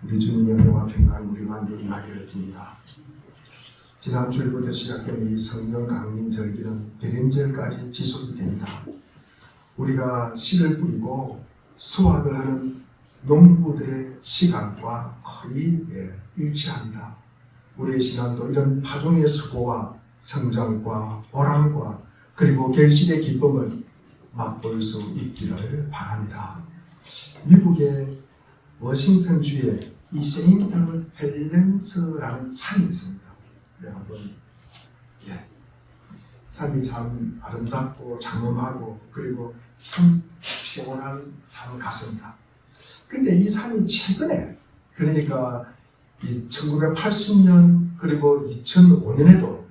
우리 주님의 은혜와 평강 우리 가운데 임하기를 빕니다. 지난 주일부터 시작된 이 성령 강림 절기는 대림절까지 지속이 됩니다. 우리가 씨를 뿌리고 수확을 하는 농부들의 시간과 거의 일치합니다. 우리의 신앙도 이런 파종의 수고와 성장과 보람과 그리고 결실의 기쁨을 맛볼 수 있기를 바랍니다. 미국의 워싱턴주에 이 세인트 헬렌스라는 산이 있습니다. 한번 산이 참 아름답고 장엄하고 그리고 참 평온한 산 같습니다. 그런데 이 산이 최근에 그러니까 1980년 그리고 2005년에도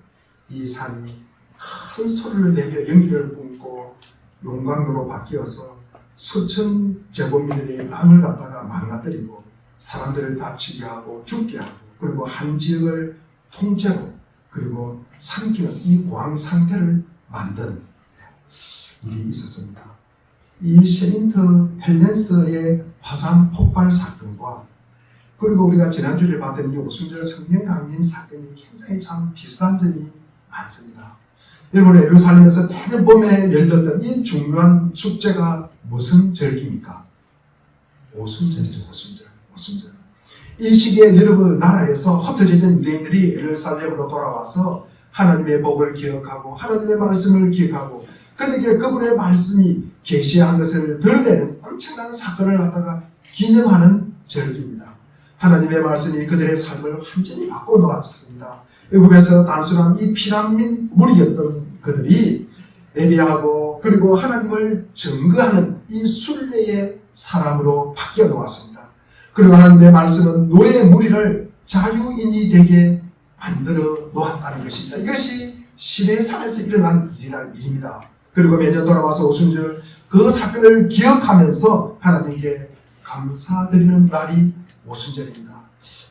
이 산이 큰 소리를 내며 연기를 뿜고 용광로로 바뀌어서 수천 제곱미터의 땅을 갖다가 망가뜨리고 사람들을 다치게 하고 죽게 하고 그리고 한 지역을 통째로 그리고 삼키는 이 광 상태를 만든 일이 있었습니다. 이 세인트 헬렌스의 화산 폭발 사건과 그리고 우리가 지난주에 봤던 이 오순절 성령 강림 사건이 굉장히 참 비슷한 점이 많습니다. 여러분 예루살렘에서 매년 봄에 열렸던 이 중요한 축제가 무슨 절기입니까? 오순절이죠. 오순절. 이 시기에 여러분 나라에서 흩어지던 유대인들이 예루살렘으로 돌아와서 하나님의 법을 기억하고 하나님의 말씀을 기억하고 그들에게 그분의 말씀이 계시한 것을 드러내는 엄청난 사건을 갖다가 기념하는 절기입니다. 하나님의 말씀이 그들의 삶을 완전히 바꿔놓았습니다. 애굽에서 단순한 이 피난민 무리였던 그들이 예배하고 그리고 하나님을 증거하는 이 순례의 사람으로 바뀌어 놓았습니다. 그리고 하나님의 말씀은 노예의 무리를 자유인이 되게 만들어 놓았다는 것입니다. 이것이 시내산에서 일어난 일이라는 일입니다. 그리고 매년 돌아와서 오순절 그 사건을 기억하면서 하나님께 감사드리는 날이 오순절입니다.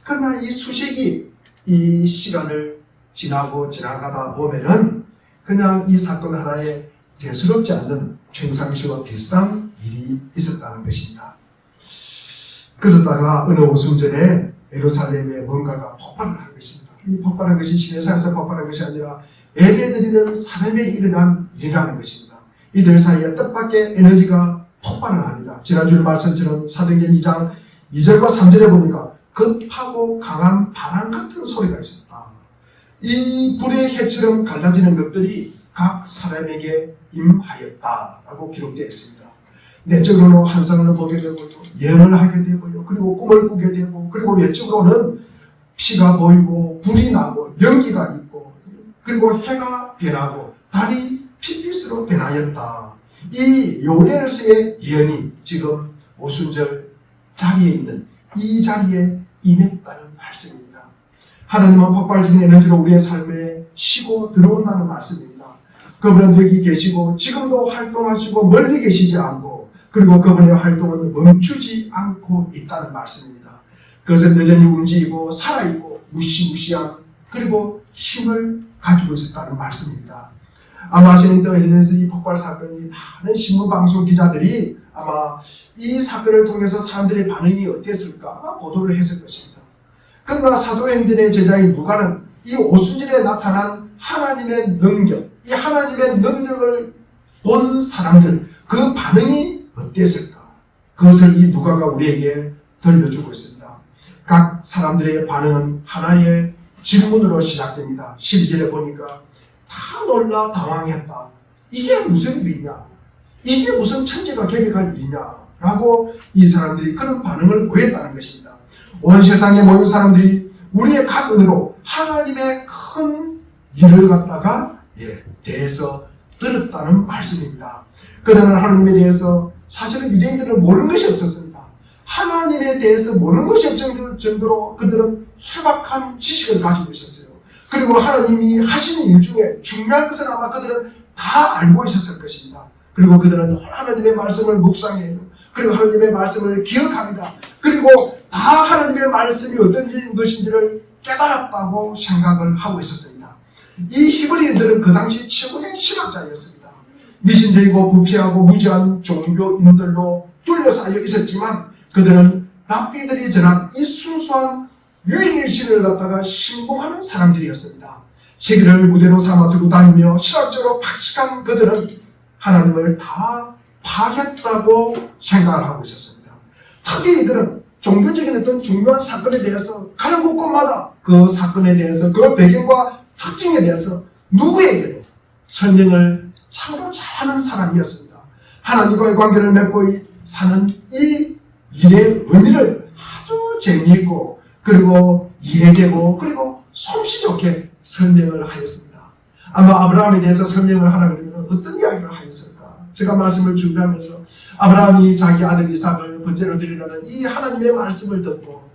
그러나 이 수세기 이 시간을 지나가다 보면은 그냥 이 사건 하나에 대수롭지 않는 평상시와 비슷한 일이 있었다는 것입니다. 그러다가 어느 오순절에 예루살렘에 뭔가가 폭발을 한 것입니다. 이 폭발한 것이 시내산에서 폭발한 것이 아니라 예배드리는 사람에 일어난 일이라는 것입니다. 이들 사이에 뜻밖의 에너지가 폭발을 합니다. 지난주에 말씀처럼 사도행전 2장 2절과 3절에 보니까 급하고 강한 바람 같은 소리가 있었다. 이 불의 해처럼 갈라지는 것들이 각 사람에게 임하였다라고 기록되어 있습니다. 내적으로는 환상을 보게 되고요. 예언을 하게 되고요. 그리고 꿈을 꾸게 되고 그리고 외적으로는 피가 보이고 불이 나고 연기가 있고 그리고 해가 변하고 달이 핏빛으로 변하였다. 이 요엘서의 예언이 지금 오순절 자리에 있는 이 자리에 임했다는 말씀입니다. 하나님은 폭발적인 에너지로 우리의 삶에 치고 들어온다는 말씀입니다. 그분은 여기 계시고 지금도 활동하시고 멀리 계시지 않고 그리고 그분의 활동은 멈추지 않고 있다는 말씀입니다. 그것은 여전히 움직이고 살아있고 무시무시한 그리고 힘을 가지고 있었다는 말씀입니다. 아마 세인트 헬렌스 이 폭발 사건이 많은 신문방송 기자들이 아마 이 사건을 통해서 사람들의 반응이 어땠을까 아마 보도를 했을 것입니다. 그러나 사도행전의 제자인 누가는 이 오순절에 나타난 하나님의 능력, 이 하나님의 능력을 본 사람들 그 반응이 어땠을까? 그것을 이 누가가 우리에게 들려주고 있습니다. 각 사람들의 반응은 하나의 질문으로 시작됩니다. 12절에 보니까 다 놀라 당황했다. 이게 무슨 일이냐? 이게 무슨 천지가 계획할 일이냐? 라고 이 사람들이 그런 반응을 보였다는 것입니다. 온 세상에 모인 사람들이 우리의 각 은혜로 하나님의 큰 일을 갖다가 대해서 들었다는 말씀입니다. 그들은 하나님에 대해서 사실은 유대인들은 모르는 것이 없었습니다. 하나님에 대해서 모르는 것이 없을 정도로 그들은 희박한 지식을 가지고 있었어요. 그리고 하나님이 하시는 일 중에 중요한 것은 아마 그들은 다 알고 있었을 것입니다. 그리고 그들은 하나님의 말씀을 묵상해요. 그리고 하나님의 말씀을 기억합니다. 그리고 다 하나님의 말씀이 어떤 것인지를 깨달았다고 생각을 하고 있었습니다. 이 히브리인들은 그 당시 최고의 신학자였습니다. 미신적이고 부패하고 무지한 종교인들로 둘러싸여 있었지만 그들은 랍비들이 전한 이 순수한 유일신을 갖다가 신봉하는 사람들이었습니다. 세계를 무대로 삼아두고 다니며 신학적으로 박식한 그들은 하나님을 다 파겠다고 생각을 하고 있었습니다. 특히 이들은 종교적인 어떤 중요한 사건에 대해서 가는 곳곳마다 그 사건에 대해서 그 배경과 특징에 대해서 누구에게도 설명을 참으로 잘하는 사람이었습니다. 하나님과의 관계를 맺고 사는 이 일의 의미를 아주 재미있고 그리고 이해되고 그리고 솜씨 좋게 설명을 하였습니다. 아마 아브라함에 대해서 설명을 하라 그러면 어떤 이야기를 하였을까? 제가 말씀을 준비하면서 아브라함이 자기 아들 이삭을 번제로 드리라는 이 하나님의 말씀을 듣고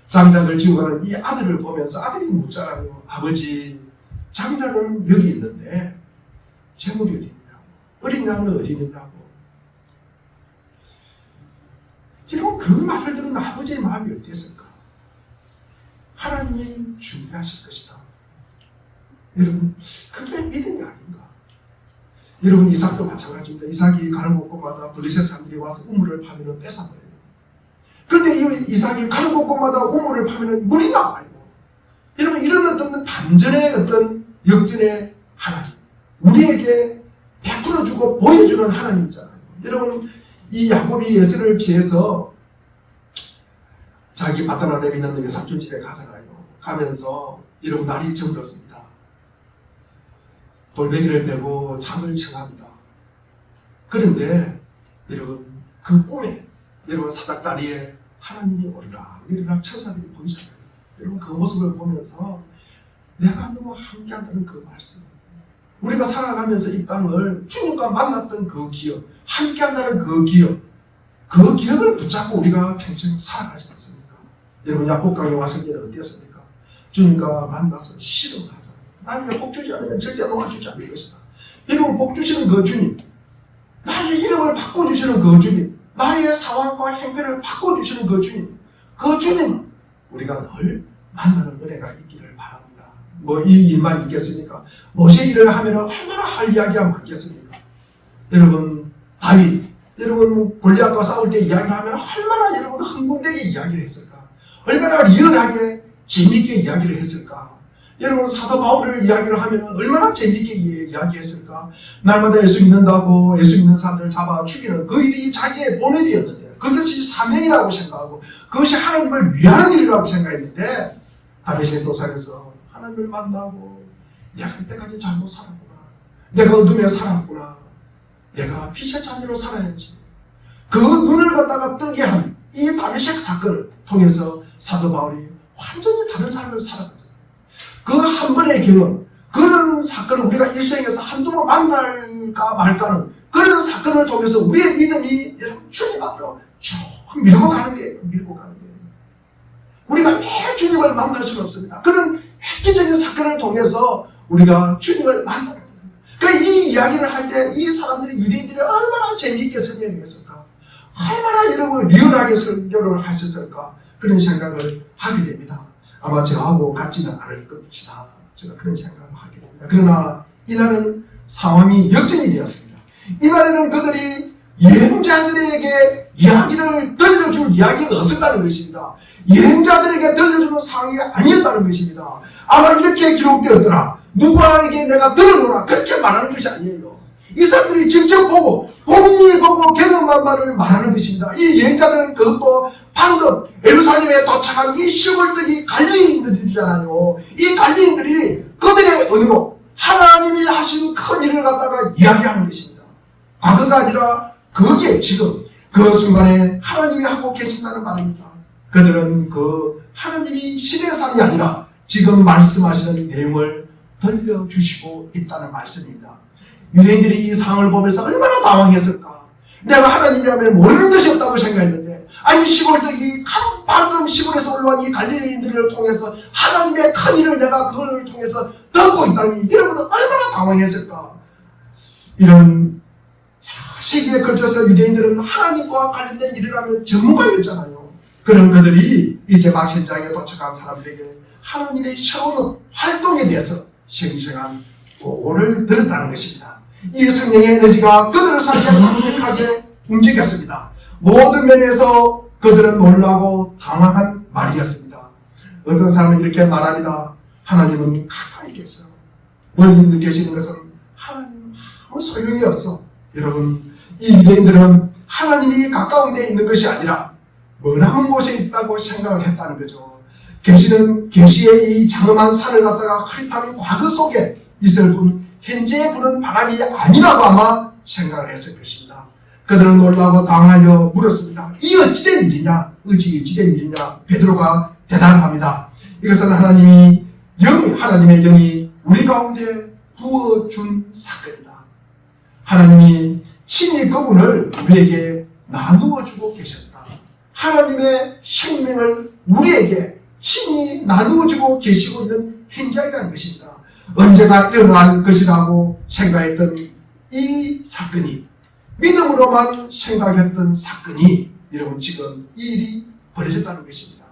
장작을 지고 가는 이 아들을 보면서 아들이 묻잖아요. 아버지, 장작은 여기 있는데 재물이 어디 있냐고, 어린 양은 어디 있냐고. 여러분, 그 말을 들은 아버지의 마음이 어땠을까? 하나님이 준비하실 것이다. 여러분, 그게 믿음이 아닌가? 여러분, 이삭도 마찬가지입니다. 이삭이 가는 곳곳마다 블레셋 사람들이 와서 우물을 파면 뺏어버려요. 그런데 이 이삭이 가는 곳곳마다 우물을 파면 물이 나와요. 여러분, 이런 어떤 반전의 어떤 역전의 하나님, 우리에게 베풀어 주고 보여주는 하나님이잖아요. 여러분, 이 야곱이 예수를 피해서 자기 바다나에 있는 외삼촌 집에 가잖아요. 가면서 여러분, 날이 저물었습니다. 돌멩이를 메고 잠을 청합니다. 그런데 여러분, 그 꿈에 여러분 사닥다리에 하나님이 오르락 천사들이 보이잖아요. 여러분, 그 모습을 보면서 내가 너무 함께한다는 그 말씀, 우리가 살아가면서 이 땅을 주님과 만났던 그 기억, 함께한다는 그 기억, 그 기억을 붙잡고 우리가 평생 살아가지 않습니까? 여러분, 야복강에 왔을 때는 어땠습니까? 주님과 만나서 실험을 하잖아요. 나에게 복 주지 않으면 절대 놓아주지 않을 것이다. 여러분, 복 주시는 그 주님, 나의 이름을 바꿔주시는 그 주님, 나의 상황과 행편을 바꿔주시는 그 주님, 우리가 늘 만나는 은혜가 있기를 바랍니다. 뭐 이 일만 있겠습니까? 모세 일을 하면 얼마나 할 이야기가 많겠습니까? 여러분, 다윗, 여러분 골리앗과 싸울 때 이야기하면 얼마나 여러분 흥분되게 이야기를 했을까? 얼마나 리얼하게 재미있게 이야기를 했을까? 여러분, 사도 바울을 이야기를 하면 얼마나 재미있게 이야기했을까? 날마다 예수 믿는다고 예수 믿는 사람들을 잡아 죽이는 그 일이 자기의 본업이었는데, 그것이 사명이라고 생각하고 그것이 하나님을 위하는 일이라고 생각했는데, 다윗의 도상에서 하나님을 만나고 내가 이때까지 잘못 살았구나, 내가 어둠에 살았구나, 내가 빛의 자녀로 살아야지, 그 눈을 갖다가 뜨게 한 이 다메섹 사건을 통해서 사도 바울이 완전히 다른 삶을 살아가죠. 그 한 번의 경험, 그런 사건을 우리가 일생에서 한두 번 만날까 말까는 그런 사건을 통해서 우리의 믿음이 여러분 주님 앞으로 쭉 밀고 가는 거예요. 우리가 매일 주님을 만날 수는 없습니다. 그런 획기적인 사건을 통해서 우리가 주님을 만나는 거예요. 그러니까 이 이야기를 할 때 이 사람들이, 유대인들이 얼마나 재미있게 설명했을까, 얼마나 여러분 리얼하게 설교를 하셨을까, 그런 생각을 하게 됩니다. 아마 저하고 같지는 않을 것이다, 제가 그런 생각을 하게 됩니다. 그러나 이날은 상황이 역전이 되었습니다. 이날에는 그들이 여행자들에게 이야기를 들려줄 이야기가 없었다는 것입니다. 여행자들에게 들려주는 상황이 아니었다는 것입니다. 아마 이렇게 기록되었더라, 누구에게 내가 들어노라, 그렇게 말하는 것이 아니에요. 이 사람들이 직접 보고 본인이 보고 경험한 말을 말하는 것입니다. 이 여행자들은 그것도 방금 예루살렘에 도착한 이 시골들이 갈릴리인들이잖아요. 이 갈릴리인들이 그들의 언어로 하나님이 하신 큰 일을 갖다가 이야기하는 것입니다. 과거가 아니라 그게 지금 그 순간에 하나님이 하고 계신다는 말입니다. 그들은 그 하나님이 시대상이 아니라 지금 말씀하시는 내용을 들려주시고 있다는 말씀입니다. 유대인들이 이 상황을 보면서 얼마나 당황했을까? 내가 하나님이라면 모르는 것이 없다고 생각했는데, 아니 시골들이 방금 시골에서 올라온 이 갈릴리인들을 통해서 하나님의 큰 일을 내가 그걸 통해서 듣고 있다니, 여러분은 얼마나 당황했을까? 이런 세기에 걸쳐서 유대인들은 하나님과 관련된 일을 하면 전문가였잖아요. 그런 그들이 이제 막 현장에 도착한 사람들에게 하나님의 새로운 활동에 대해서 생생한 보고를 들었다는 것입니다. 이 성령의 에너지가 그들을 살게 강력하게 움직였습니다. 모든 면에서 그들은 놀라고 당황한 말이었습니다. 어떤 사람은 이렇게 말합니다. 하나님은 가까이 계셔. 멀리 계시는 것은 하나님 아무 소용이 없어. 여러분, 이 유대인들은 하나님이 가까운 데 있는 것이 아니라 머나먼 곳에 있다고 생각을 했다는 거죠. 계시는 계시의 이 장엄한 산을 갖다가 흐릿한 과거 속에 있을 뿐 현재 부는 바람이 아니라고 아마 생각을 했을 것입니다. 그들은 놀라고 당하여 물었습니다. 이 어찌된 일이냐? 어찌된 일이냐? 베드로가 대답합니다. 이것은 하나님의 영이 우리 가운데 부어준 사건이다. 하나님이 친히 그분을 우리에게 나누어주고 계셨다. 하나님의 생명을 우리에게 친히 나누어주고 계시고 있는 현장이라는 것입니다. 언제가 일어날 것이라고 생각했던 이 사건이, 믿음으로만 생각했던 사건이 여러분 지금 이 일이 벌어졌다는 것입니다.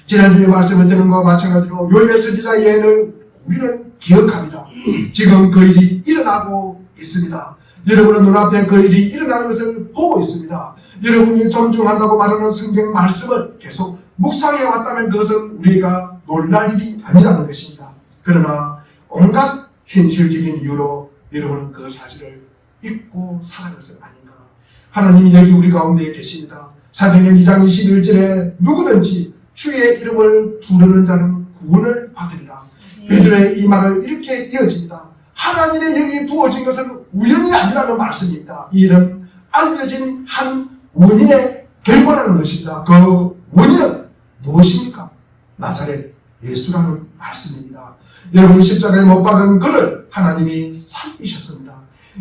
지난주에 말씀을 드린 것과 마찬가지로 요엘 선지자 예언을 우리는 기억합니다. 지금 그 일이 일어나고 있습니다. 여러분은 눈앞에 그 일이 일어나는 것을 보고 있습니다. 여러분이 존중한다고 말하는 성경 말씀을 계속 묵상해 왔다면 그것은 우리가 놀랄 일이 아니라는 것입니다. 그러나 온갖 현실적인 이유로 여러분은 그 사실을 잊고 살아간 것은 아닌가. 하나님이 여기 우리 가운데 계십니다. 사도행전 2장 21절에 누구든지 주의 이름을 부르는 자는 구원을 받으리라. 베드로의 이 말을 이렇게 이어집니다. 하나님의 영이 부어진 것은 우연이 아니라는 말씀입니다. 이 일은 알려진 한 원인의 결과라는 것입니다. 그 원인은 무엇입니까? 나사렛 예수라는 말씀입니다. 여러분이 십자가에 못 박은 그를 하나님이 살리셨습니다.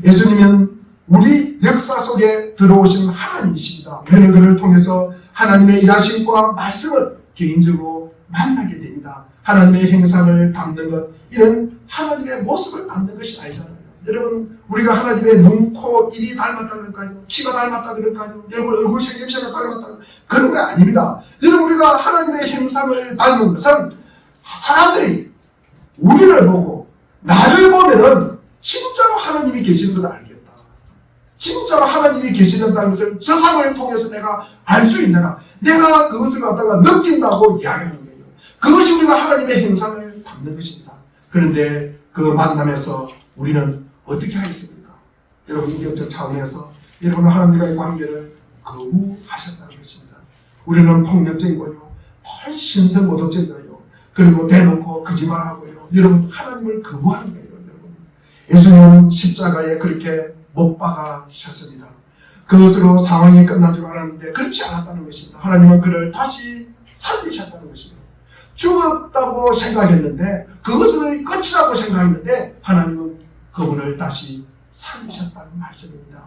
예수님은 우리 역사 속에 들어오신 하나님이십니다. 우리는 그를 통해서 하나님의 일하심과 말씀을 개인적으로 만나게 됩니다. 하나님의 행상을 담는 것, 이는 하나님의 모습을 담는 것이 아니잖아요. 여러분, 우리가 하나님의 눈, 코, 입이 닮았다 그럴까요? 키가 닮았다 그럴까요? 여러분 얼굴 생김새가 닮았다 그런 거 아닙니다. 여러분, 우리가 하나님의 형상을 닮은 것은 사람들이 우리를 보고 나를 보면은 진짜로 하나님이 계시는 걸 알겠다. 진짜로 하나님이 계시는다는 것을 저 상을 통해서 내가 알 수 있느냐, 내가 그것을 갖다가 느낀다고 이야기하는 거예요. 그것이 우리가 하나님의 형상을 담는 것입니다. 그런데 그 만남에서 우리는 어떻게 하겠습니까? 여러분, 인격적 차원에서 여러분은 하나님과의 관계를 거부하셨다는 것입니다. 우리는 폭력적이고요, 신성모독적이고요, 그리고 대놓고 거짓말하고요. 여러분, 하나님을 거부하는 거예요. 여러분, 예수님은 십자가에 그렇게 못 박아셨습니다. 그것으로 상황이 끝난 줄 알았는데 그렇지 않았다는 것입니다. 하나님은 그를 다시 살리셨다는 것입니다. 죽었다고 생각했는데, 그것을 끝이라고 생각했는데 하나님은 그분을 다시 살리셨다는 말씀입니다.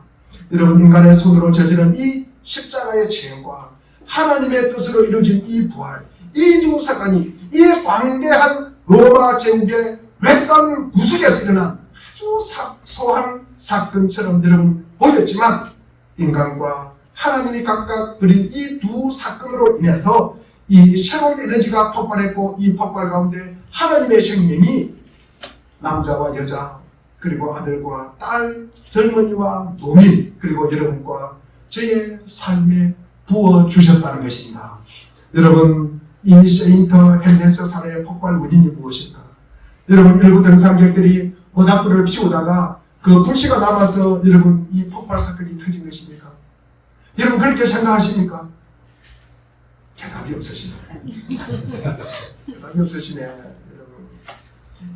여러분, 인간의 손으로 저지른 이 십자가의 죄와 하나님의 뜻으로 이루어진 이 부활, 이 두 사건이 이 광대한 로마 제국의 외딴 구석에서 일어난 아주 소소한 사건처럼 여러분 보였지만, 인간과 하나님이 각각 그린 이 두 사건으로 인해서 이 새로운 에너지가 폭발했고, 이 폭발 가운데 하나님의 생명이 남자와 여자, 그리고 아들과 딸, 젊은이와 노인, 그리고 여러분과 저의 삶에 부어주셨다는 것입니다. 여러분, 이 세인트 헬렌스 산의 폭발 원인이 무엇일까? 여러분, 일부 등산객들이 모닥불을 피우다가 그 불씨가 남아서 여러분 이 폭발 사건이 터진 것입니까? 여러분, 그렇게 생각하십니까? 대답이 없으시네. 대답이 없으시네. 여러분,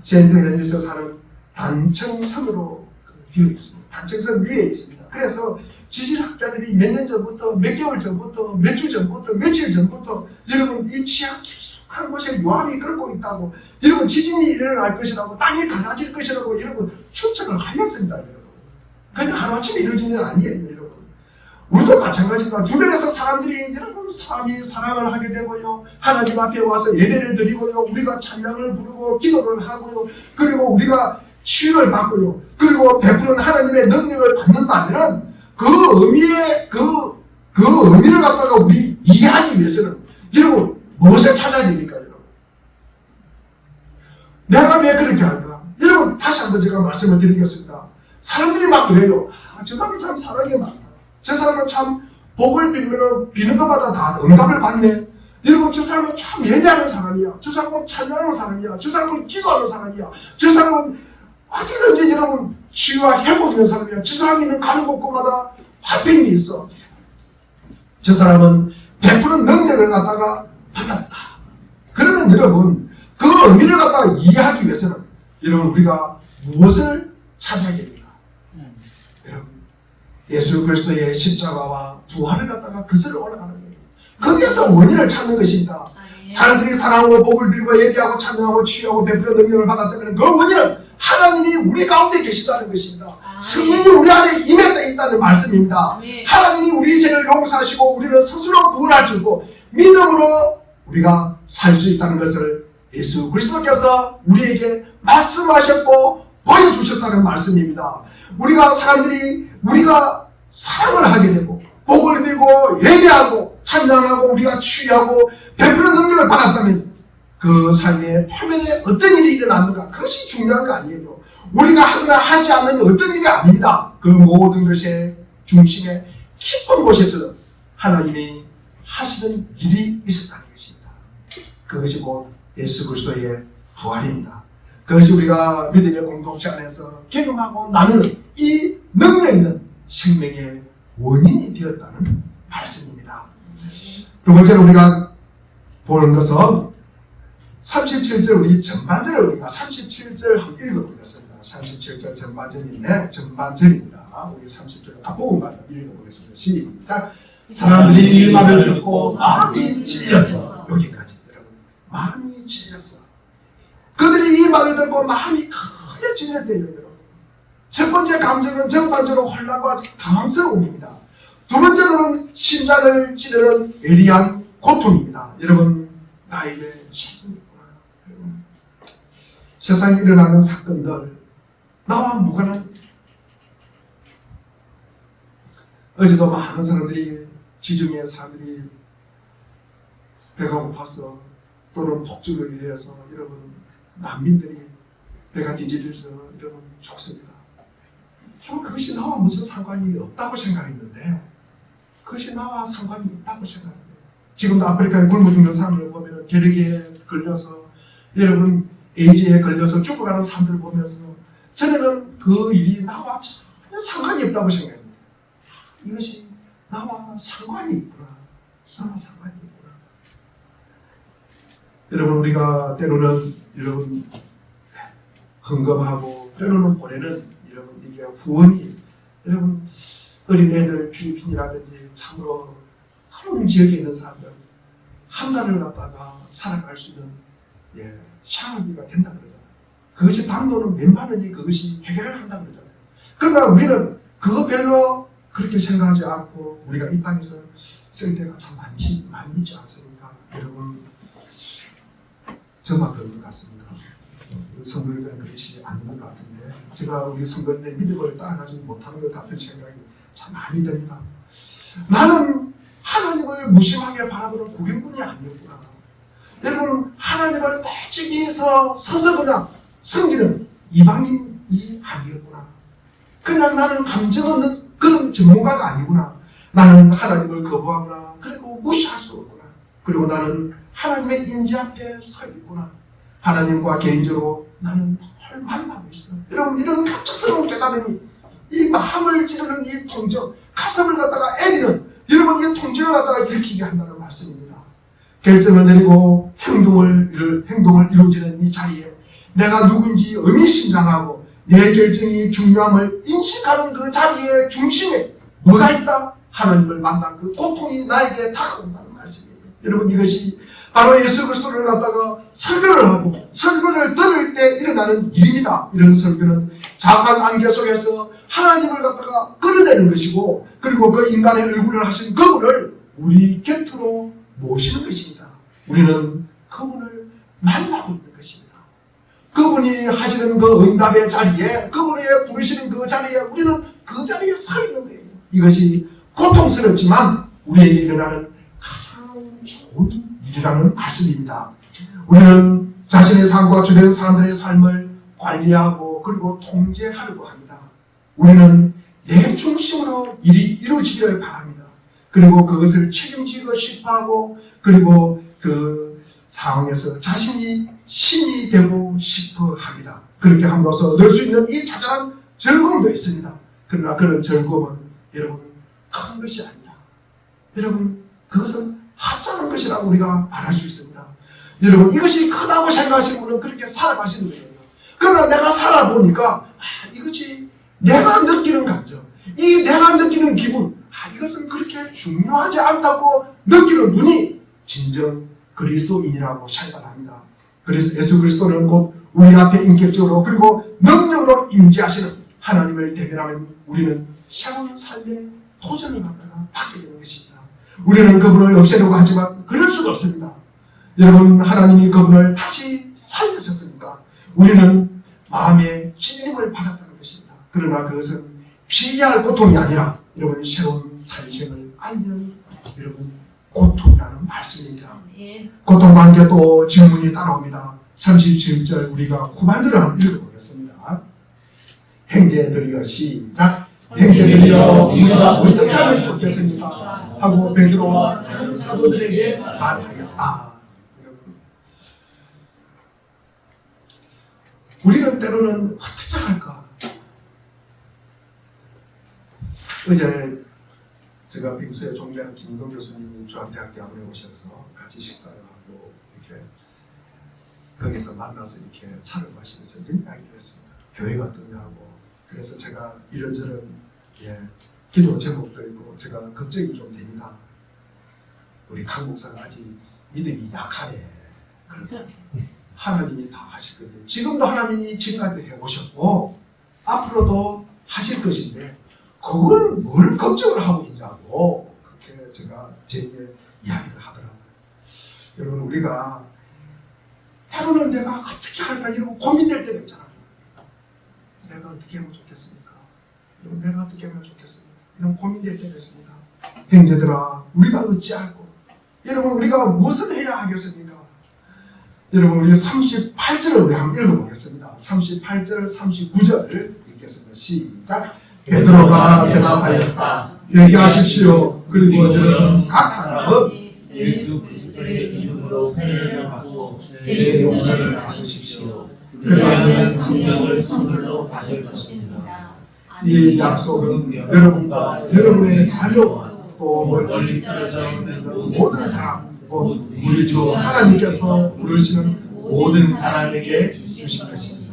세인트 헬렌스 산은 단층선으로 되어 있습니다. 단층선 위에 있습니다. 그래서 지질학자들이 몇 년 전부터, 몇 개월 전부터, 몇 주 전부터, 며칠 전부터 여러분 이 지하 깊숙한 곳에 요함이 끓고 있다고, 여러분 지진이 일어날 것이라고, 땅이 갈라질 것이라고 여러분 추측을 하였습니다. 여러분, 그런데 하루아침에 이루어진 일은 아니에요. 여러분, 우리도 마찬가지입니다. 주변에서 사람들이 여러분 사람이 사랑을 하게 되고요, 하나님 앞에 와서 예배를 드리고요, 우리가 찬양을 부르고 기도를 하고요, 그리고 우리가 치유를 받고요, 그리고 베푸는 하나님의 능력을 받는다면 그 의미를 갖다가 우리 이해하기 위해서는 여러분 무엇을 찾아야 됩니까? 여러분, 내가 왜 그렇게 할까? 여러분, 다시 한번 제가 말씀을 드리겠습니다. 사람들이 막 그래요. 저 사람은 참 사랑이 많다. 저 사람은 참 복을 비는 것마다 다 응답을 받네. 여러분, 저 사람은 참 예배하는 사람이야. 저 사람은 찬양하는 사람이야. 저 사람은 기도하는 사람이야. 저 사람은 어떻게든지 여러분 치유와 회복 있는 사람이야. 저 사람이 있는 가는 곳마다 화평이 있어. 저 사람은 베푸는 능력을 갖다가 받았다. 그러면 여러분, 그 의미를 갖다가 이해하기 위해서는 여러분 우리가 무엇을 찾아야 됩니까? 여러분, 예수 그리스도의 십자가와 부활을 갖다가 그슬러 올라가는 거예요. 거기에서 원인을 찾는 것입니다. 사람들이 사랑하고 복을 빌고 예배하고 찬양하고 치유하고 베푸는 능력을 받았다면 그 원인은 하나님이 우리 가운데 계시다는 것입니다. 성령이 우리 안에 임했다 있다는 말씀입니다. 하나님이 우리 죄를 용서하시고 우리는 스스로 구원할 수 있고 믿음으로 우리가 살 수 있다는 것을 예수 그리스도께서 우리에게 말씀하셨고 보여주셨다는 말씀입니다. 우리가 사랑을 하게 되고 복을 빌고 예배하고 찬양하고 우리가 치유하고 베푸는 능력을 받았다면 그 삶의 표면에 어떤 일이 일어났는가, 그것이 중요한 거 아니에요. 우리가 하거나 하지 않는 어떤 일이 아닙니다. 그 모든 것의 중심에 깊은 곳에서 하나님이 하시는 일이 있었다는 것입니다. 그것이 곧 예수 그리스도의 부활입니다. 그것이 우리가 믿음의 공동체 안에서 경험하고 나누는 이 능력 있는 생명의 원인이 되었다는 말씀입니다. 두 번째로 우리가 보는 것은 37절 우리 전반절을 우리가 37절 한번 읽어보겠습니다. 37절 전반절인데 전반절입니다. 우리 30절 앞부분만 읽어보겠습니다. 시작. 사람들이 이 말을 듣고 마음이 찔려서 여기까지 여러분 마음이 찔렸어. 그들이 이 말을 듣고 마음이 크게 찔렸대요. 여러분. 첫 번째 감정은 전반적으로 혼란과 당황스러움입니다. 두 번째로는 심장을 찌르는 예리한 고통입니다. 여러분, 나에게 책임이 있구나. 여러분, 세상에 일어나는 사건들 나와 무관한. 어제도 많은 사람들이, 지중해 사람들이 배가 고파서 또는 폭죽을 일해서 여러분 난민들이 배가 뒤집혀서 여러분 죽습니다. 저는 그것이 나와 무슨 상관이 없다고 생각했는데 그것이 나와 상관이 있다고 생각해요. 지금도 아프리카에 굶어 죽는 사람을 보면 결핵에 걸려서 여러분 에이즈에 걸려서 죽어가는 사람들을 보면서 저는 그 일이 나와 전혀 상관이 없다고 생각합니다. 이것이 나와 상관이 있구나. 나와 상관이 있구나. 여러분 우리가 때로는 여러분 헌금하고 때로는 보내는 여러분 이게 후원이 여러분 어린애들 필리핀이라든지 참으로 한 지역에 있는 사람들 한 달을 갖다가 살아갈 수 있는 샤워비가 된다 그러잖아요. 그것이 단돈은 몇만 원이 그것이 해결을 한다 그러잖아요. 그러나 우리는 그거 별로 그렇게 생각하지 않고 우리가 이 땅에서 쓸 때가 참 많이 있지 않습니까? 여러분 저만 그런 것 같습니다. 성도들은 그렇지 않는 것 같은데 제가 우리 성도들의 믿음을 따라가지 못하는 것 같은 생각이 참 많이 듭니다. 나는 하나님을 무심하게 바라보는 구경꾼이 아니었구나. 여러분 하나님을 매치기 위해서 서서 그냥 섬기는 이방인이 아니었구나. 그냥 나는 감정 없는 그런 전문가가 아니구나. 나는 하나님을 거부하거나 그리고 무시할 수 없구나. 그리고 나는 하나님의 임재 앞에 서 있구나. 하나님과 개인적으로 나는 늘 만나고 있어. 여러분 이런 갑작스러운 깨달음이 이 마음을 찌르는 이 통증, 가슴을 갖다가 애리는 여러분 이 통증을 갖다가 일으키게 한다는 말씀입니다. 결정을 내리고 행동을 이루어지는 이 자리에 내가 누구인지 의미심장하고 내 결정이 중요함을 인식하는 그 자리의 중심에 뭐가 있다? 하나님을 만난 그 고통이 나에게 다가온다는 말씀이에요. 여러분 이것이 바로 예수 그리스도를 갖다가 설교를 하고 설교를 들을 때 일어나는 일입니다. 이런 설교는 작은 안개 속에서 하나님을 갖다가 끌어내는 것이고 그리고 그 인간의 얼굴을 하신 그분을 우리 곁으로 모시는 것입니다. 우리는 그분을 만나고 있는 것입니다. 그분이 하시는 그 응답의 자리에 그분이 부르시는 그 자리에 우리는 그 자리에 서 있는 거예요. 이것이 고통스럽지만 우리에게 일어나는 가장 좋은 일이라는 말씀입니다. 우리는 자신의 삶과 주변 사람들의 삶을 관리하고 그리고 통제하려고 합니다. 우리는 내 중심으로 일이 이루어지기를 바랍니다. 그리고 그것을 책임지고 싶어 하고, 그리고 그 상황에서 자신이 신이 되고 싶어 합니다. 그렇게 함으로써 얻을 수 있는 이 자잘한 즐거움도 있습니다. 그러나 그런 즐거움은 여러분 큰 것이 아니다. 여러분 그것은 합작한 것이라고 우리가 말할 수 있습니다. 여러분 이것이 크다고 생각하시는 분은 그렇게 살아가시는 거예요. 그러나 내가 살아보니까 이것이 내가 느끼는 감정, 이 내가 느끼는 기분, 이것은 그렇게 중요하지 않다고 느끼는 분이 진정 그리스도인이라고 생각합니다. 그래서 예수 그리스도는 곧 우리 앞에 인격적으로 그리고 능력으로 임재하시는 하나님을 대면하면 우리는 새로운 삶의 도전을 갖다가 받게 되는 것입니다. 우리는 그분을 없애려고 하지만 그럴 수가 없습니다. 여러분 하나님이 그분을 다시 살리셨으니까 우리는 마음의 찔림을 받았다는 것입니다. 그러나 그것은 피해야 할 고통이 아니라 여러분 새로운 탄생을 알리는 여러분 고통이라는 말씀입니다. 고통과 함께 또 질문이 따라옵니다. 37절 우리가 후반절을 한번 읽어보겠습니다. 형제들이여 시작. 형제들이여 우리가 어떻게 하면 좋겠습니까? 하고 베드로와 다른 사도들에게 말하였다. 우리는 때로는 어떻게 할까? 어제 제가 빙수에 존경하는 김동 교수님이 저한테 학교에 오셔서 같이 식사를 하고 이렇게 거기서 만나서 이렇게 차를 마시면서 이런 이야기를 했습니다. 교회가 어떠냐고. 그래서 제가 이런저런 기도 제목도 있고 제가 걱정이 좀 됩니다. 우리 강 목사가 아직 믿음이 약하네. 하나님이 다 하실 건데 지금도 하나님이 지금까지 해보셨고 앞으로도 하실 것인데 그걸 뭘 걱정을 하고 있냐고 그렇게 제가 제게 이야기를 하더라고요. 여러분 우리가 때로는 내가 어떻게 할까 이러고 고민될 때가 있잖아요. 내가 어떻게 하면 좋겠습니까? 여러분 내가 어떻게 하면 좋겠습니까? 이런 고민될 때가 있습니다. 형제들아 우리가 어찌하고 여러분 우리가 무엇을 해야 하겠습니까? 여러분 우리 38절을 우리 한번 읽어보겠습니다. 38절 39절 읽겠습니다. 시작. 베드로가 대답하였다. 회개하십시오. 그리고 여러분 각 사람은 예수 그리스도의 이름으로 세례를 받고 죄 용서를 받으십시오. 그리하면 성령을 선물로 받을 것입니다. 이 약속은 여러분과 여러분의 자녀와 또 멀리 떨어져 있는 모든 사람 곧 우리 주 하나님께서 부르시는 모든 사람에게 주신 것입니다.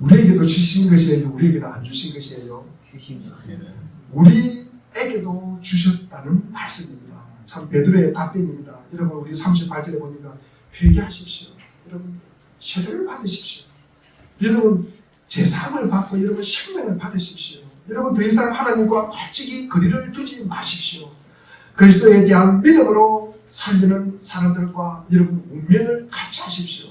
우리에게도 주신 것이에요? 우리에게는 안 주신 것이에요? 우리에게도 주셨다는 말씀입니다. 참 베드로의 답변입니다. 여러분 우리 38절에 보니까 회개하십시오. 여러분 세례를 받으십시오. 여러분 제사함을 받고 여러분 생명을 받으십시오. 여러분 더 이상 하나님과 멀찍이 거리를 두지 마십시오. 그리스도에 대한 믿음으로 살리는 사람들과 여러분 운명을 같이 하십시오.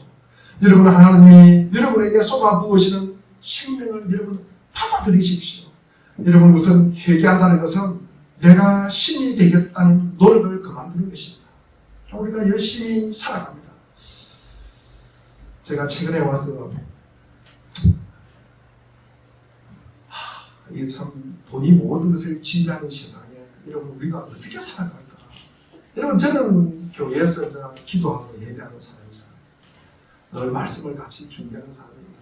여러분 하나님이 여러분에게 쏟아부으시는 생명을 여러분 받아들이십시오. 여러분 우선 회개한다는 것은 내가 신이 되겠다는 노력을 그만두는 것입니다. 우리가 열심히 살아갑니다. 제가 최근에 와서 이게 참 돈이 모든 것을 지배하는 세상에 여러분 우리가 어떻게 살아갈까? 여러분 저는 교회에서 기도하고 예배하는 사람이잖아요. 늘 말씀을 같이 준비하는 사람입니다.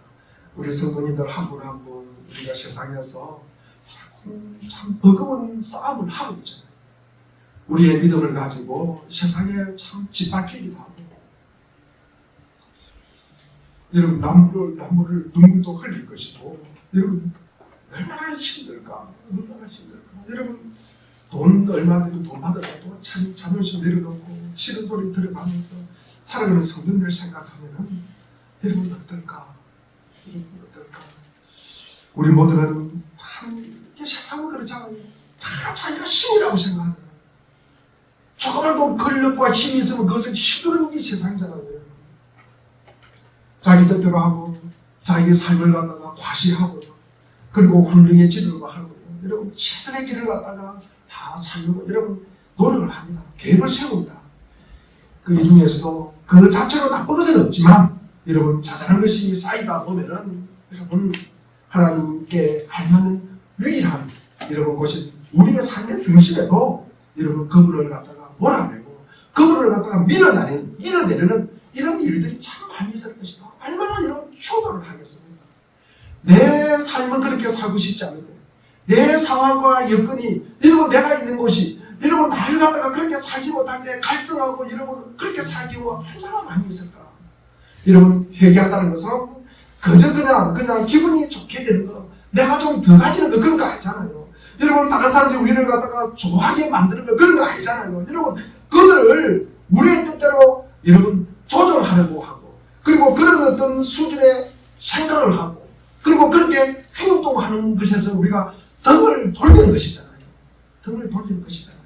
우리 성도님들 한 분 한 분 우리가 세상에서 참 버거운 싸움을 하고 있잖아요. 우리의 믿음을 가지고 세상에 참 짓밟히기도 하고 여러분 나무를 눈물도 흘릴 것이고 여러분 얼마나 힘들까? 얼마나 힘들까? 여러분 돈 얼마 내도 돈 받으려고 자존심 내려놓고 싫은 소리 들어가면서 살아가는 성도들 생각하면은 여러분 어떨까? 여러분 어떨까? 우리 모두는 참 세상은 그렇잖아요. 다 자기가 신이라고 생각하잖아요. 조금이라도 권력과 힘이 있으면 그것을 휘두르는 게 세상이잖아요. 자기 뜻대로 하고 자기 삶을 갖다가 과시하고 그리고 훌륭해지려고 하고 여러분 최선의 길을 갖다가 다 살려고 여러분 노력을 합니다. 계획을 세웁니다. 그 중에서도 그 자체로 나쁜 것은 없지만 여러분 자잘한 것이 쌓이다 보면은 여러분 하나님께 알맞는 유일한 여러분 것이 우리의 삶의 중심에도 여러분 그분을 갖다가 몰아내고 그분을 갖다가 밀어내는 이런 일들이 참 많이 있을 것이다. 얼마나 이런 추도를 하겠습니까? 내 삶은 그렇게 살고 싶지 않은데 내 상황과 여건이 여러분 내가 있는 곳이 여러분 나를 갖다가 그렇게 살지 못하게 갈등하고 여러분 그렇게 살기가 얼마나 많이 있을까? 여러분 회개한다는 것은 그저 그냥 기분이 좋게 되는 거 내가 좀 더 가지는 거 그런 거 아니잖아요. 여러분 다른 사람들이 우리를 갖다가 좋아하게 만드는 거 그런 거 아니잖아요. 여러분 그들을 우리의 뜻대로 여러분 조절하려고 하고 그리고 그런 어떤 수준의 생각을 하고 그리고 그렇게 행동하는 것에서 우리가 등을 돌리는 것이잖아요. 등을 돌리는 것이잖아요.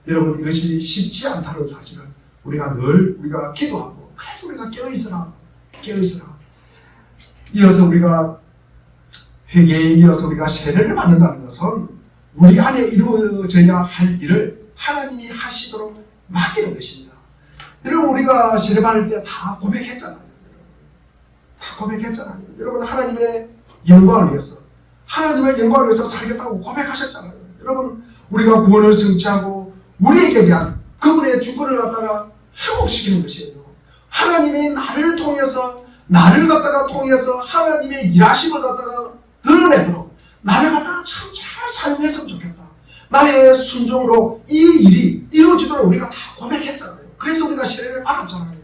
여러분 이것이 쉽지 않다는 사실을 우리가 기도하고 그래서 우리가 깨어있으라. 이어서 우리가 회개에 이어서 우리가 세례를 받는다는 것은 우리 안에 이루어져야 할 일을 하나님이 하시도록 맡기는 것입니다. 여러분 우리가 세례 받을 때 다 고백했잖아요. 여러분 하나님의 영광을 위해서 하나님의 영광을 위해서 살겠다고 고백하셨잖아요. 여러분 우리가 구원을 성취하고 우리에게 대한 그분의 주권을 갖다가 회복시키는 것이에요. 하나님이 나를 갖다가 통해서 하나님의 일하심을 갖다가 드러내도록 나를 갖다가 참 잘 살면서 좋겠다. 나의 순종으로 이 일이 이루어지도록 우리가 다 고백했잖아요. 그래서 우리가 세례를 받았잖아요.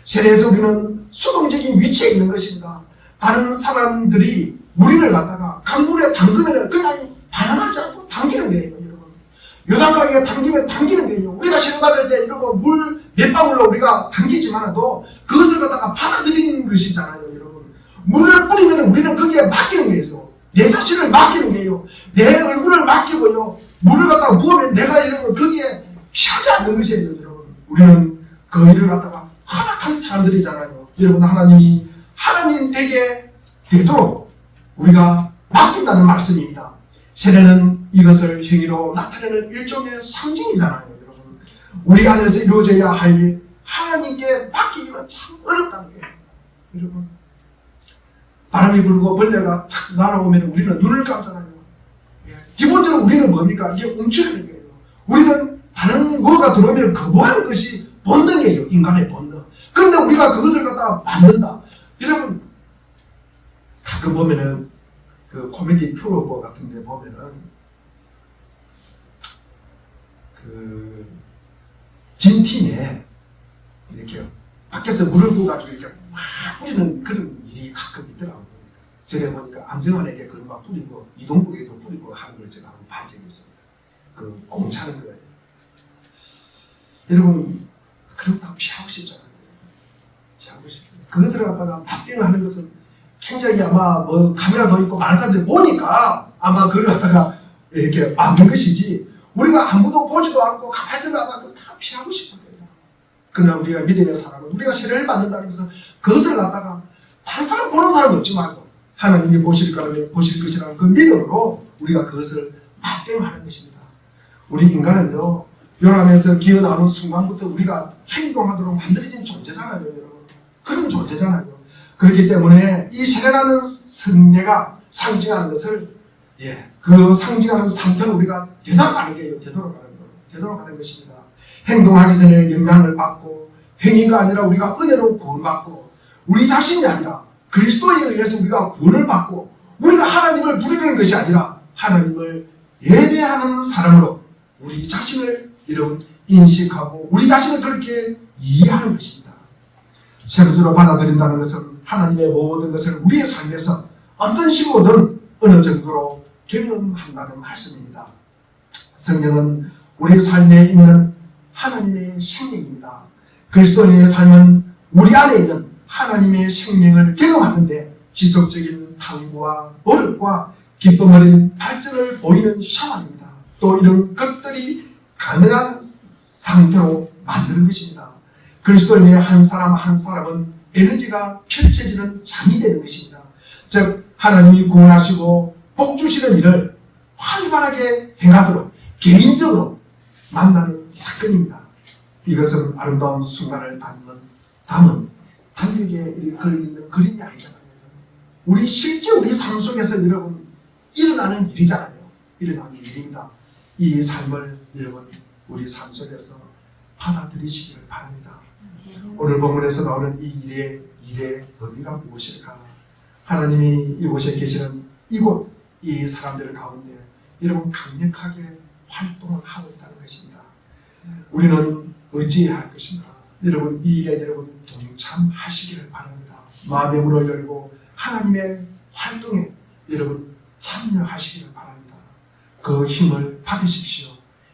세례에서 우리는 수동적인 위치에 있는 것입니다. 다른 사람들이 우리를 갖다가 강물에 담그면 그냥 반항하지 않고 당기는 거예요. 여러분 요단강에 당기는 거예요. 우리가 세례 받을 때 이런 물 몇 방울로 우리가 당기지만도 그것을 갖다가 받아들이는 것이잖아요. 여러분 물을 뿌리면 우리는 거기에 맡기는 거예요. 내 자신을 맡기는 거예요. 내 얼굴을 맡기고요. 물을 갖다가 부으면 내가 이러면 거기에 피하지 않는 것이에요. 여러분 우리는 그 일을 갖다가 허락한 사람들이잖아요. 여러분 하나님이 하나님 되도록 우리가 맡긴다는 말씀입니다. 세례는 이것을 행위로 나타내는 일종의 상징이잖아요. 여러분 우리 안에서 이루어져야 할 일 하나님께 맡기기는 참 어렵다는 거예요. 여러분 바람이 불고 벌레가 탁 날아오면 우리는 눈을 감잖아요. 기본적으로 우리는 뭡니까? 이게 움츠리는 거예요. 우리는 다른 뭐가 들어오면 거부하는 것이 본능이에요. 인간의 본능. 그런데 우리가 그것을 갖다가 만든다. 여러분 가끔 보면은 그 코미디 프로 같은 데 보면은 그 진팀에 이렇게 밖에서 물을 부어가지고 이렇게 막 뿌리는 그런 일이 가끔 있더라고요. 제가 보니까 안정환에게 그런 거 뿌리고 이동국에도 뿌리고 하는 걸 제가 한번 본 적이 있습니다. 그 공차는 거예요. 여러분 그런 거 피하고 싶잖아요. 그것을 갖다가 박빙하는 것은 굉장히 아마 뭐 카메라도 있고 많은 사람들이 보니까 아마 그걸 갖다가 이렇게 막는 것이지 우리가 아무도 보지도 않고 가만히 있으다가 다 피하고 싶은 거예요. 그러나 우리가 믿음의 사람은 우리가 세례를 받는다는 것은 그것을 갖다가 다른 사람 보는 사람 없지 말고 하나님이 보실 것이라는 그 믿음으로 우리가 그것을 맞대응하는 것입니다. 우리 인간은요 요람에서 기어나오는 순간부터 우리가 행동하도록 만들어진 존재잖아요. 여러분 그런 존재잖아요. 그렇기 때문에 이 세례라는 성례가 상징하는 것을 그 상징하는 상태로 우리가 되돌아가는 것입니다. 행동하기 전에 영향을 받고 행위가 아니라 우리가 은혜로 구원받고 우리 자신이 아니라 그리스도에 의해서 우리가 구원을 받고 우리가 하나님을 부르는 것이 아니라 하나님을 예배하는 사람으로 우리 자신을 여러분 인식하고 우리 자신을 그렇게 이해하는 것입니다. 세례로 받아들인다는 것은 하나님의 모든 것을 우리의 삶에서 어떤 식으로든 어느 정도로 경험한다는 말씀입니다. 성령은 우리 삶에 있는 하나님의 생명입니다. 그리스도인의 삶은 우리 안에 있는 하나님의 생명을 경험하는데 지속적인 탐구와 노력과 기쁨 어린 발전을 보이는 샤워입니다. 또 이런 것들이 가능한 상태로 만드는 것입니다. 그리스도인의 한 사람 한 사람은 에너지가 펼쳐지는 장이 되는 것입니다. 즉 하나님이 구원하시고 복 주시는 일을 활발하게 행하도록 개인적으로 만나는 사건입니다. 이것은 아름다운 순간을 담은 단백에 걸리는 그림이 아니잖아요. 우리 실제 우리 삶 속에서 여러분 일어나는 일이잖아요. 일어나는 일입니다. 이 삶을 여러분 우리 삶 속에서 받아들이시기를 바랍니다. 오늘 본문에서 나오는 이 일의 의미가 무엇일까? 하나님이 이곳에 계시는 이곳 이 사람들 가운데 여러분 강력하게 활동을 하고 있다는 것입니다. 우리는 어찌해야 할 것인가? 여러분 이 일에 여러분 동참하시기를 바랍니다. 마음의 문을 열고 하나님의 활동에 여러분 참여하시기를 바랍니다. 그 힘을 받으십시오.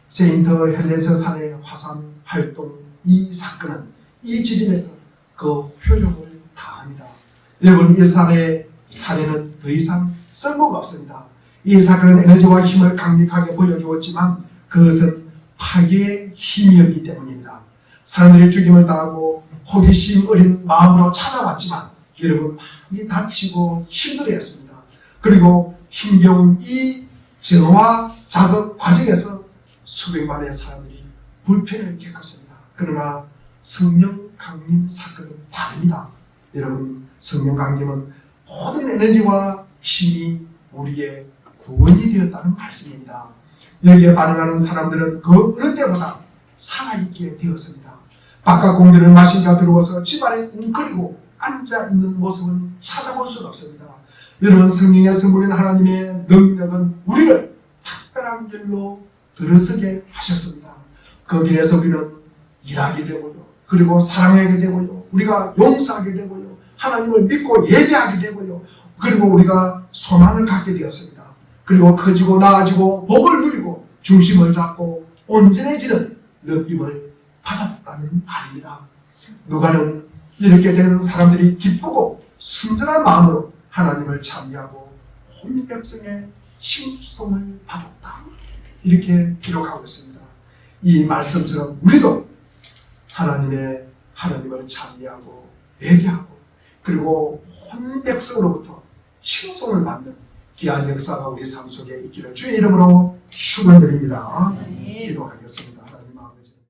세인트 헬레스 산의 화산 활동 이 사건은 이 지점에서 그 효력을 다합니다. 여러분 이 산에는 더 이상 쓸모가 없습니다. 이 사건은 에너지와 힘을 강력하게 보여주었지만 그것은 파괴의 힘이었기 때문입니다. 사람들이 죽임을 당하고 호기심 어린 마음으로 찾아왔지만 여러분 많이 다치고 힘들어했습니다. 그리고 힘겨운 이 정화 작업 과정에서 수백만의 사람들이 불편을 겪었습니다. 그러나 성령 강림 사건은 다릅니다. 여러분 성령 강림은 모든 에너지와 힘이 우리의 구원이 되었다는 말씀입니다. 여기에 반응하는 사람들은 그 어느 때보다 살아있게 되었습니다. 바깥 공기를 마시기가 들어와서 집안에 웅크리고 앉아있는 모습은 찾아볼 수가 없습니다. 여러분 성령의 선물인 하나님의 능력은 우리를 특별한 길로 들어서게 하셨습니다. 그 길에서 우리는 일하게 되고요. 그리고 사랑하게 되고요. 우리가 용서하게 되고요. 하나님을 믿고 예배하게 되고요. 그리고 우리가 소망을 갖게 되었습니다. 그리고 커지고 나아지고 복을 누리고 중심을 잡고 온전해지는 느낌을 받았다는 말입니다. 누가는 이렇게 된 사람들이 기쁘고 순전한 마음으로 하나님을 찬미하고 온 백성의 칭송을 받았다. 이렇게 기록하고 있습니다. 이 말씀처럼 우리도 하나님을 찬미하고 예배하고 그리고 온 백성으로부터 칭송을 받는 귀한 역사가 우리 삶 속에 있기를 주의 이름으로 축원드립니다. 기도하겠습니다.